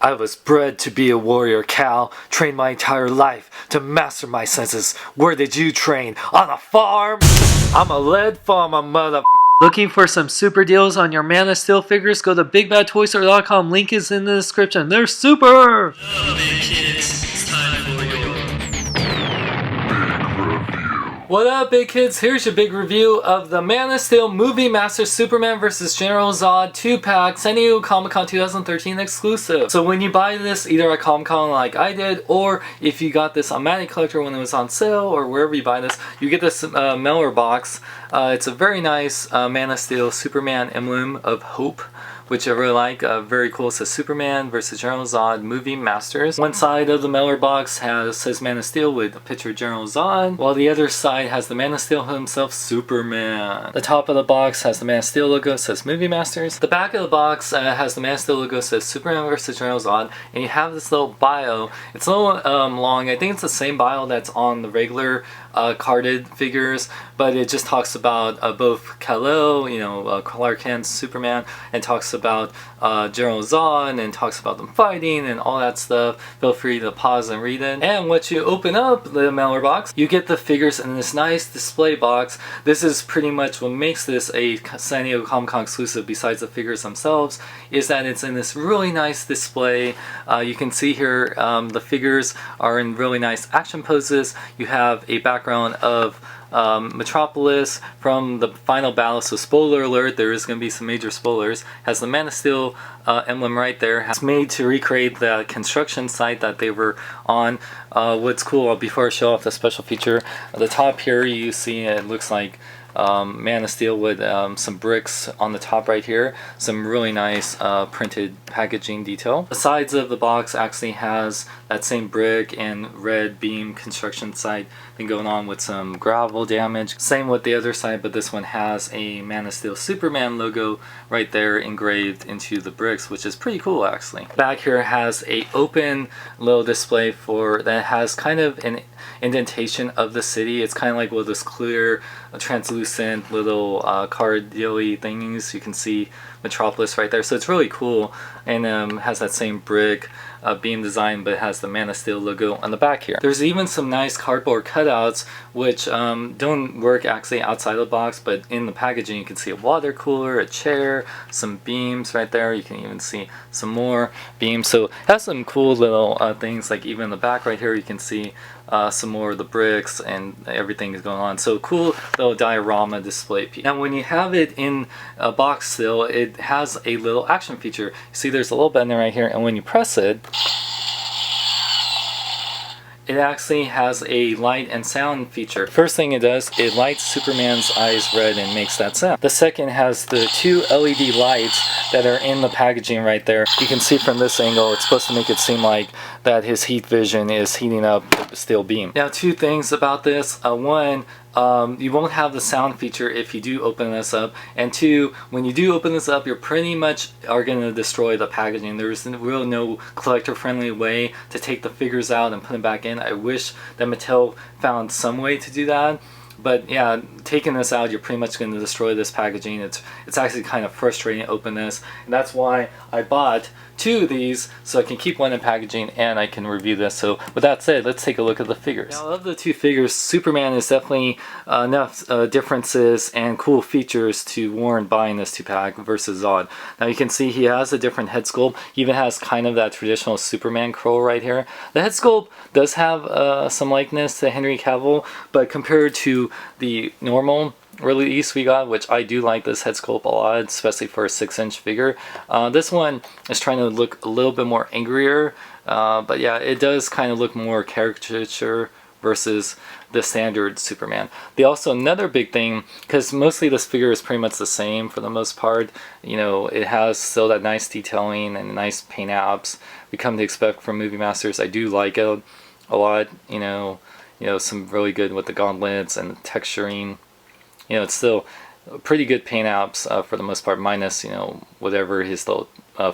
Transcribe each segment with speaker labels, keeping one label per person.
Speaker 1: I was bred to be a warrior, Cal. Trained my entire life to master my senses. Where did you train? On a farm? I'm a lead farmer, mother. Looking for some super deals on your Man of Steel figures? Go to BigBadToyStore.com. Link is in the description. They're super!
Speaker 2: Hello, big kids. It's time for your
Speaker 1: What up, big kids? Here's your big review of the Man of Steel Movie Master Superman vs. General Zod 2-pack San Diego Comic-Con 2013 exclusive. So when you buy this either at Comic-Con like I did, or if you got this on Manic Collector when it was on sale, or wherever you buy this, you get this mailer box. It's a very nice Man of Steel Superman emblem of hope, which I really like. Very cool. It says Superman vs. General Zod Movie Masters. One side of the mailer box says Man of Steel with a picture of General Zod, while the other side has the Man of Steel himself, Superman. The top of the box has the Man of Steel logo, says Movie Masters. The back of the box has the Man of Steel logo, says Superman vs. General Zod, and you have this little bio. It's a little long. I think it's the same bio that's on the regular carded figures, but it just talks about both Kal-El, Clark Kent's Superman, and talks about General Zod, and talks about them fighting and all that stuff. Feel free to pause and read it. And once you open up the mailer box, you get the figures in this nice display box. This is pretty much what makes this a San Diego Comic-Con exclusive, besides the figures themselves, is that it's in this really nice display. You can see here the figures are in really nice action poses. You have a background of Metropolis from the final battle, so spoiler alert, there is going to be some major spoilers. Has the Man of Steel emblem right there. It's made to recreate the construction site that they were on. What's cool, before I show off the special feature, at the top here you see it looks like Man of Steel with some bricks on the top right here. Some really nice printed packaging detail. The sides of the box actually has that same brick and red beam construction site thing going on with some gravel damage. Same with the other side, but this one has a Man of Steel Superman logo right there engraved into the bricks, which is pretty cool actually. Back here has a open little display that has kind of an indentation of the city. It's kind of like with this clear translucent little card dealy thingies. You can see Metropolis right there, so it's really cool, and has that same brick beam design, but it has the Man of Steel logo on the back here. There's even some nice cardboard cutouts which don't work actually outside the box, but in the packaging you can see a water cooler, a chair, some beams right there. You can even see some more beams, so it has some cool little things, like even in the back right here you can see some more of the bricks and everything is going on. So cool little diorama display piece. Now when you have it in a box still, it has a little action feature. You see there's a little button right here, and when you press it, it actually has a light and sound feature. First thing it does, it lights Superman's eyes red and makes that sound. The second has the two LED lights that are in the packaging right there. You can see from this angle, it's supposed to make it seem like that his heat vision is heating up the steel beam. Now, two things about this. One, you won't have the sound feature if you do open this up, and two, when you do open this up, you're pretty much are going to destroy the packaging. There's really no collector friendly way to take the figures out and put them back in. I wish that Mattel found some way to do that, but yeah, taking this out, you're pretty much going to destroy this packaging. It's actually kind of frustrating to open this, and that's why I bought two of these, so I can keep one in packaging and I can review this. So with that said, let's take a look at the figures. Now, of the two figures, Superman is definitely enough differences and cool features to warrant buying this 2-pack versus Zod. Now you can see he has a different head sculpt. He even has kind of that traditional Superman curl right here. The head sculpt does have some likeness to Henry Cavill, but compared to the normal release we got, which I do like this head sculpt a lot, especially for a 6-inch figure. This one is trying to look a little bit more angrier, but yeah, it does kind of look more caricature versus the standard Superman. Also, another big thing, because mostly this figure is pretty much the same for the most part, it has still that nice detailing and nice paint apps we come to expect from Movie Masters. I do like it a lot, some really good with the gauntlets and the texturing. It's still pretty good paint apps for the most part, minus, whatever his little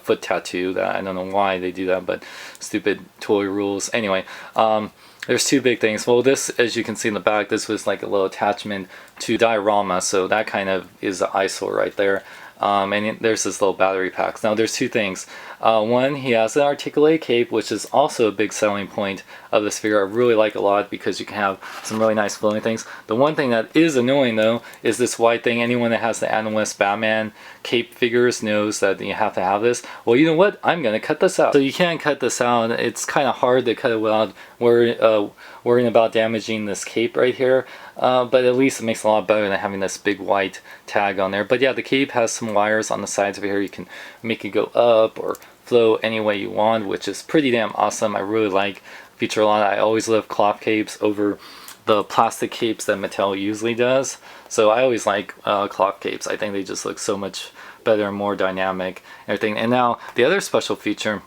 Speaker 1: foot tattoo that I don't know why they do that, but stupid toy rules. Anyway, there's two big things. Well, this, as you can see in the back, this was like a little attachment to diorama, so that kind of is the eyesore right there. And there's this little battery packs. Now there's two things. One, he has an articulated cape, which is also a big selling point of this figure. I really like a lot because you can have some really nice floating things. The one thing that is annoying though is this white thing. Anyone that has the Adam West Batman cape figures knows that you have to have this. Well, you know what? I'm gonna cut this out. So you can't cut this out. It's kind of hard to cut it without worrying about damaging this cape right here. But at least it makes it a lot better than having this big white tag on there. But yeah, the cape has some wires on the sides over here. You can make it go up or flow any way you want, which is pretty damn awesome. I really like feature a lot. I always love cloth capes over the plastic capes that Mattel usually does. So I always like cloth capes. I think they just look so much better and more dynamic and everything. And now the other special feature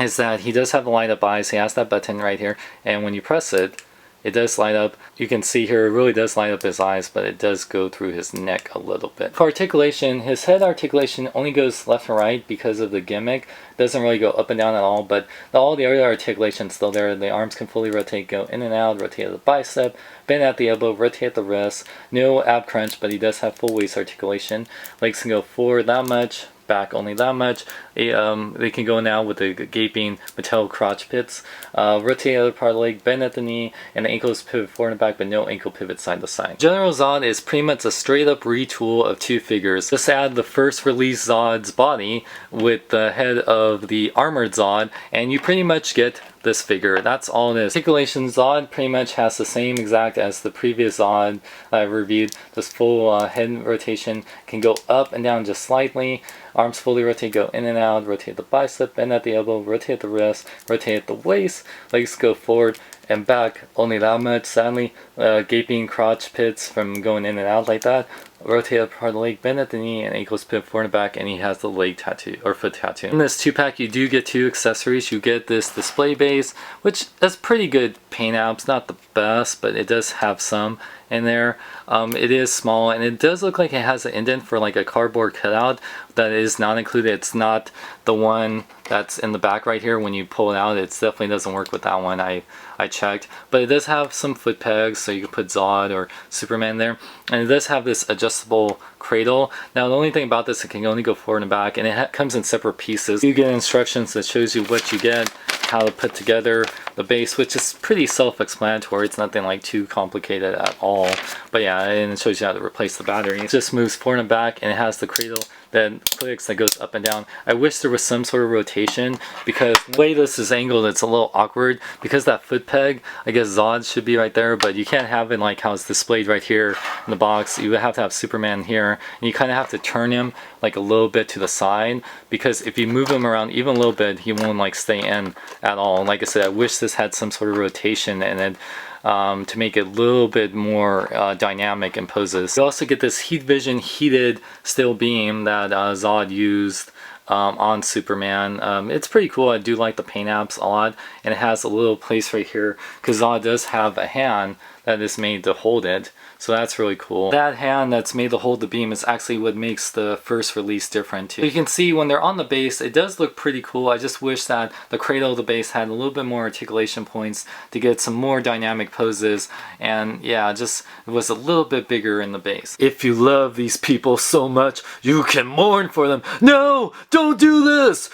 Speaker 1: is that he does have the light up eyes. He has that button right here, and when you press it, it does light up. You can see here it really does light up his eyes, but it does go through his neck a little bit. For articulation, his head articulation only goes left and right because of the gimmick. It doesn't really go up and down at all, but all the other articulation is still there. The arms can fully rotate, go in and out, rotate at the bicep, bend at the elbow, rotate at the wrist. No ab crunch, but he does have full waist articulation. Legs can go forward that much, back only that much. They can go now with the gaping Mattel crotch pits. Rotate the other part of the leg, bend at the knee, and the ankles pivot forward and back, but no ankle pivot side to side. General Zod is pretty much a straight up retool of two figures. Just add the first release Zod's body with the head of the armored Zod, and you pretty much get this figure. That's all it is. Articulation Zod pretty much has the same exact as the previous Zod I reviewed. This full head rotation can go up and down just slightly. Arms fully rotate, go in and out, rotate the bicep, bend at the elbow, rotate the wrist, rotate at the waist. Legs go forward and back only that much. Sadly, gaping crotch pits from going in and out like that. Rotate up part of the leg, bend at the knee, and ankles pivot forward and back, and he has the leg tattoo or foot tattoo. In this 2-pack, you do get 2 accessories. You get this display base, which is pretty good paint apps. Not the best, but it does have some in there. It is small, and it does look like it has an indent for like a cardboard cutout that is not included. It's not the one that's in the back right here. When you pull it out, it definitely doesn't work with that one. I checked, but it does have some foot pegs, so you can put Zod or Superman there, and it does have this adjustable cradle. Now the only thing about this, it can only go forward and back, and it comes in separate pieces. You get instructions that shows you what you get, how to put together the base, which is pretty self-explanatory. It's nothing like too complicated at all, but yeah, and it shows you how to replace the battery. It just moves forward and back, and it has the cradle that clicks, that goes up and down. I wish there was some sort of rotation, because the way this is angled, it's a little awkward, because that foot peg, I guess Zod should be right there, but you can't have it like how it's displayed right here in the box. You would have to have Superman here, and you kind of have to turn him like a little bit to the side, because if you move him around even a little bit, he won't like stay in at all. And like I said, I wish this had some sort of rotation in it, to make it a little bit more dynamic in poses. You also get this heat vision heated steel beam that Zod used on Superman. It's pretty cool. I do like the paint apps a lot, and it has a little place right here because Zod does have a hand that is made to hold it, so that's really cool. That hand that's made to hold the beam is actually what makes the first release different too. You can see when they're on the base, it does look pretty cool. I just wish that the cradle of the base had a little bit more articulation points to get some more dynamic poses, and yeah, just it was a little bit bigger in the base. If you love these people so much, you can mourn for them. No, don't do this!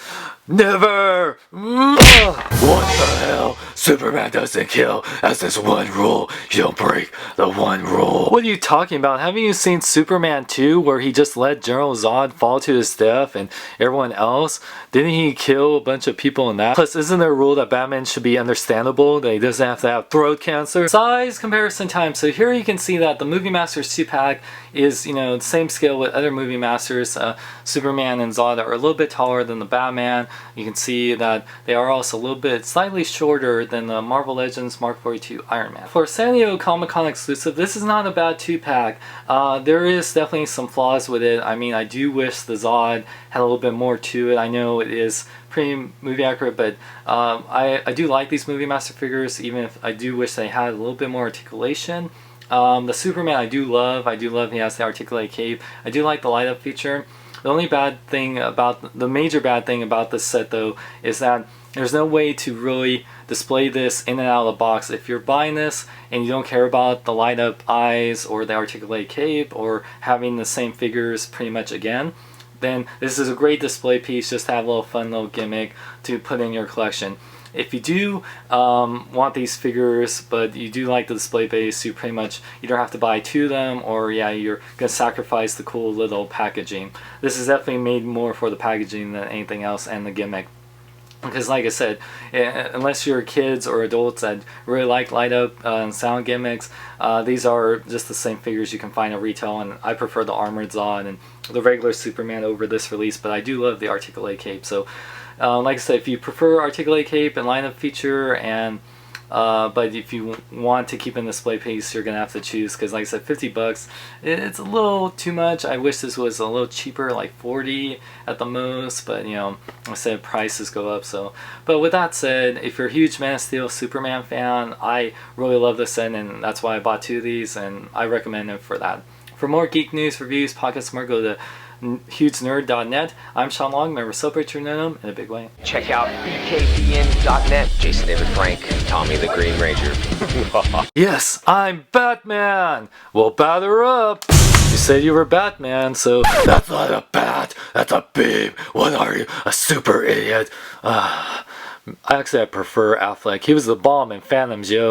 Speaker 1: Never! What the hell? Superman doesn't kill. That's just one rule. You don't break the one rule. What are you talking about? Haven't you seen Superman 2 where he just let General Zod fall to his death and everyone else? Didn't he kill a bunch of people in that? Plus, isn't there a rule that Batman should be understandable? That he doesn't have to have throat cancer? Size comparison time. So here you can see that the Movie Masters 2-pack is, you know, the same scale with other Movie Masters. Superman and Zod are a little bit taller than the Batman. You can see that they are also a little bit slightly shorter than the Marvel Legends Mark 42 Iron Man. For San Diego Comic-Con exclusive, this is not a bad 2-pack. There is definitely some flaws with it. I mean, I do wish the Zod had a little bit more to it. I know it is pretty movie accurate, but I do like these Movie Master figures, even if I do wish they had a little bit more articulation. The Superman I do love he has the articulated cape. I do like the light up feature. The only bad thing about, the major bad thing about this set though, is that there's no way to really display this in and out of the box. If you're buying this and you don't care about the light up eyes or the articulated cape or having the same figures pretty much again, then this is a great display piece. Just to have a little fun little gimmick to put in your collection. If you do want these figures, but you do like the display base, you pretty much either have to buy 2 of them, or yeah, you're gonna sacrifice the cool little packaging. This is definitely made more for the packaging than anything else, and the gimmick. Because like I said, unless you're kids or adults that really like light up and sound gimmicks, these are just the same figures you can find at retail, and I prefer the Armored Zod and the regular Superman over this release, but I do love the Articulate Cape. So like I said, if you prefer Articulate Cape and lineup feature, and but if you want to keep in display piece, you're gonna have to choose, because like I said, $50, it's a little too much. I wish this was a little cheaper, like 40 at the most, but you know, I said prices go up. So, but with that said, if you're a huge Man of Steel Superman fan, I really love this set, and that's why I bought 2 of these, and I recommend it for that. For more geek news, reviews, podcasts, more, go to hugenerd.net. I'm Sean Long. Remember, celebrate your nerdom in a big way.
Speaker 3: Check out bkbn.net. Jason David Frank, Tommy the Green Ranger.
Speaker 1: Yes, I'm Batman! Well, batter up! You said you were Batman, so that's not a bat, that's a beam. What are you, a super idiot? Actually, I prefer Affleck. He was the bomb in Phantoms, yo.